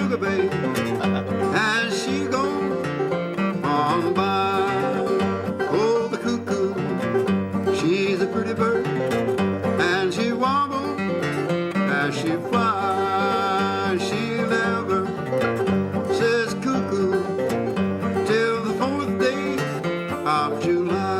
sugar babe, and she goes on by. Oh, the cuckoo, she's a pretty bird, and she wobbles as she flies. She never says cuckoo till the 4th day of July.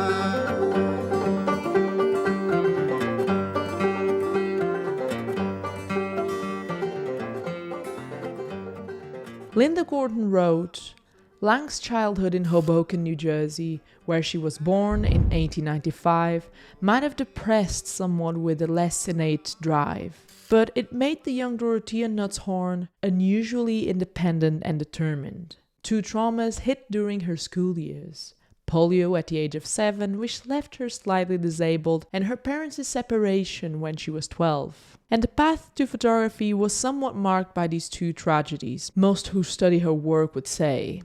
Linda Gordon wrote, Lange's childhood in Hoboken, New Jersey, where she was born in 1895, might have depressed someone with a less innate drive, but it made the young Dorothea Nuttshorn unusually independent and determined. 2 traumas hit during her school years. Polio at the age of 7, which left her slightly disabled, and her parents' separation when she was 12. And the path to photography was somewhat marked by these 2 tragedies, most who study her work would say.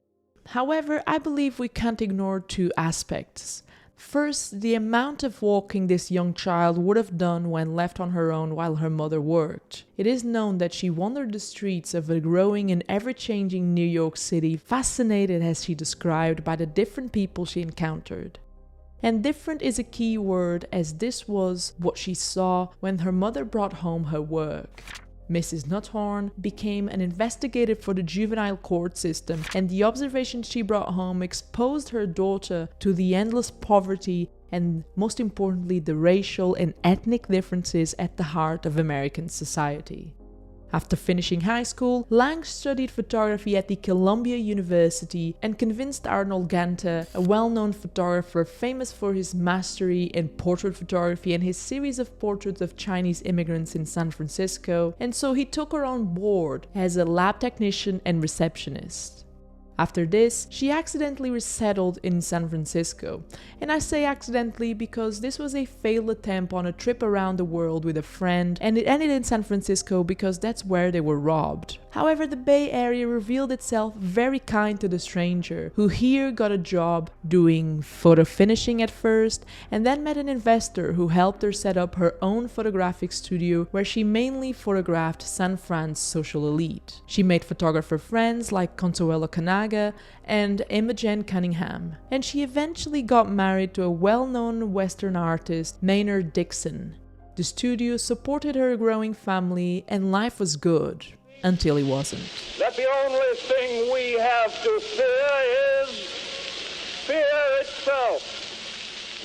However, I believe we can't ignore 2 aspects. First, the amount of walking this young child would have done when left on her own while her mother worked. It is known that she wandered the streets of a growing and ever-changing New York City, fascinated, as she described, by the different people she encountered. And different is a key word, as this was what she saw when her mother brought home her work. Mrs. Nuttshorn became an investigator for the juvenile court system, and the observations she brought home exposed her daughter to the endless poverty and, most importantly, the racial and ethnic differences at the heart of American society. After finishing high school, Lange studied photography at the Columbia University and convinced Arnold Gante, a well-known photographer famous for his mastery in portrait photography and his series of portraits of Chinese immigrants in San Francisco, and so he took her on board as a lab technician and receptionist. After this, she accidentally resettled in San Francisco. And I say accidentally because this was a failed attempt on a trip around the world with a friend, and it ended in San Francisco because that's where they were robbed. However, the Bay Area revealed itself very kind to the stranger, who here got a job doing photo finishing at first, and then met an investor who helped her set up her own photographic studio where she mainly photographed San Fran's social elite. She made photographer friends like Consuelo Kanaga and Imogen Cunningham, and she eventually got married to a well-known Western artist, Maynard Dixon. The studio supported her growing family, and life was good. Until it wasn't. That the only thing we have to fear is fear itself.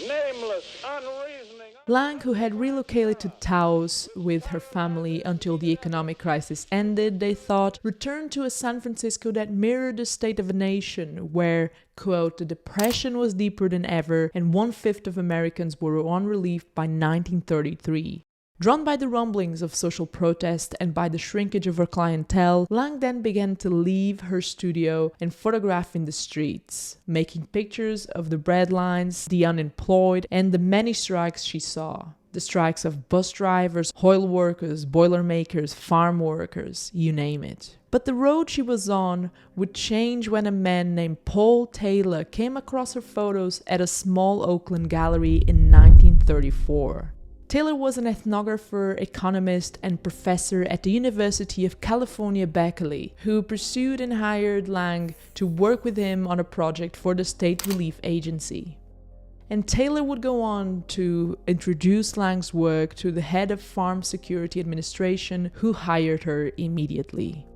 Nameless, unreasoning. Lange, who had relocated to Taos with her family until the economic crisis ended, they thought, returned to a San Francisco that mirrored the state of a nation where, quote, the depression was deeper than ever and 1/5 of Americans were on relief by 1933. Drawn by the rumblings of social protest and by the shrinkage of her clientele, Lange then began to leave her studio and photograph in the streets, making pictures of the breadlines, the unemployed, and the many strikes she saw. The strikes of bus drivers, oil workers, boilermakers, farm workers, you name it. But the road she was on would change when a man named Paul Taylor came across her photos at a small Oakland gallery in 1934. Taylor was an ethnographer, economist, and professor at the University of California, Berkeley, who pursued and hired Lange to work with him on a project for the State Relief Agency. And Taylor would go on to introduce Lange's work to the head of Farm Security Administration, who hired her immediately.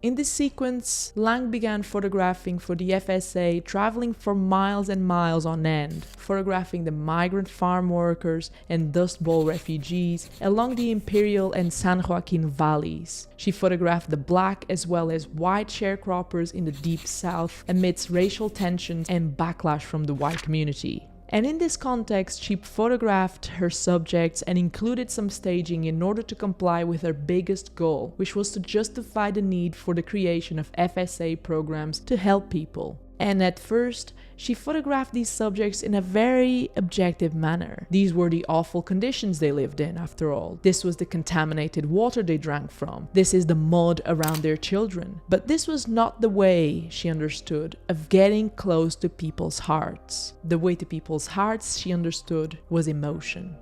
In this sequence, Lange began photographing for the FSA, traveling for miles and miles on end, photographing the migrant farm workers and Dust Bowl refugees along the Imperial and San Joaquin valleys. She photographed the black as well as white sharecroppers in the Deep South amidst racial tensions and backlash from the white community. And in this context, she photographed her subjects and included some staging in order to comply with her biggest goal, which was to justify the need for the creation of FSA programs to help people. And at first, she photographed these subjects in a very objective manner. These were the awful conditions they lived in, after all. This was the contaminated water they drank from. This is the mud around their children. But this was not the way, she understood, of getting close to people's hearts. The way to people's hearts, she understood, was emotion.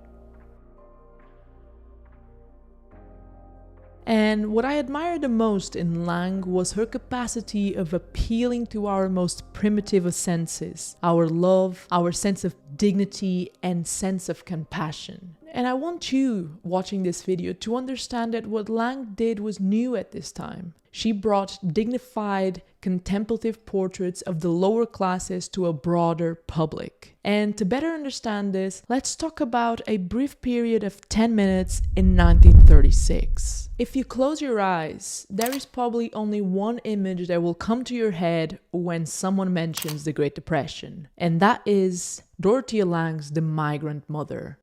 And what I admired the most in Lange was her capacity of appealing to our most primitive of senses, our love, our sense of dignity, and sense of compassion. And I want you, watching this video, to understand that what Lange did was new at this time. She brought dignified, contemplative portraits of the lower classes to a broader public. And to better understand this, let's talk about a brief period of 10 minutes in 1936. If you close your eyes, there is probably only one image that will come to your head when someone mentions the Great Depression, and that is Dorothea Lange's The Migrant Mother.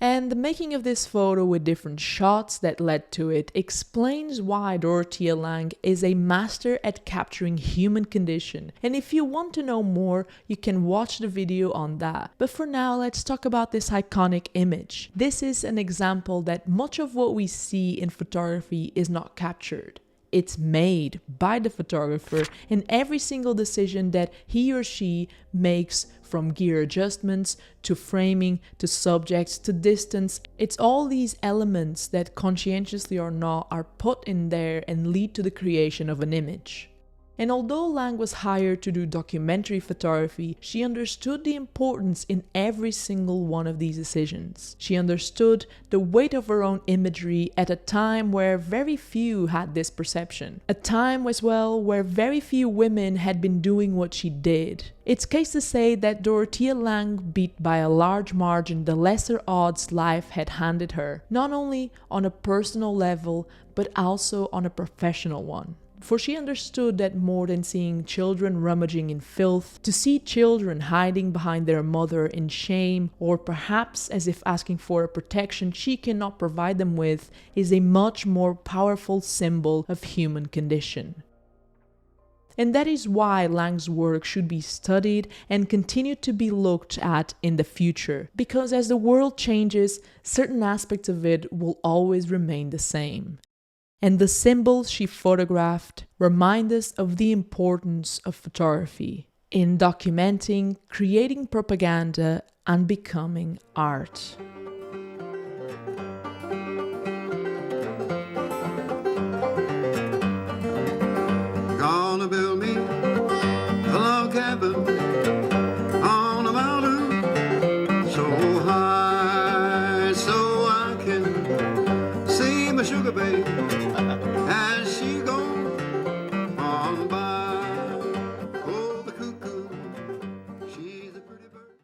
And the making of this photo with different shots that led to it explains why Dorothea Lange is a master at capturing human condition. And if you want to know more, you can watch the video on that. But for now, let's talk about this iconic image. This is an example that much of what we see in photography is not captured. It's made by the photographer, and every single decision that he or she makes, from gear adjustments to framing to subjects to distance, it's all these elements that, conscientiously or not, are put in there and lead to the creation of an image. And although Lange was hired to do documentary photography, she understood the importance in every single one of these decisions. She understood the weight of her own imagery at a time where very few had this perception. A time as well where very few women had been doing what she did. It's case to say that Dorothea Lange beat by a large margin the lesser odds life had handed her, not only on a personal level, but also on a professional one. For she understood that more than seeing children rummaging in filth, to see children hiding behind their mother in shame, or perhaps as if asking for a protection she cannot provide them with, is a much more powerful symbol of human condition. And that is why Lange's work should be studied and continue to be looked at in the future, because as the world changes, certain aspects of it will always remain the same. And the symbols she photographed remind us of the importance of photography in documenting, creating propaganda, and becoming art. Gonna build me a log cabin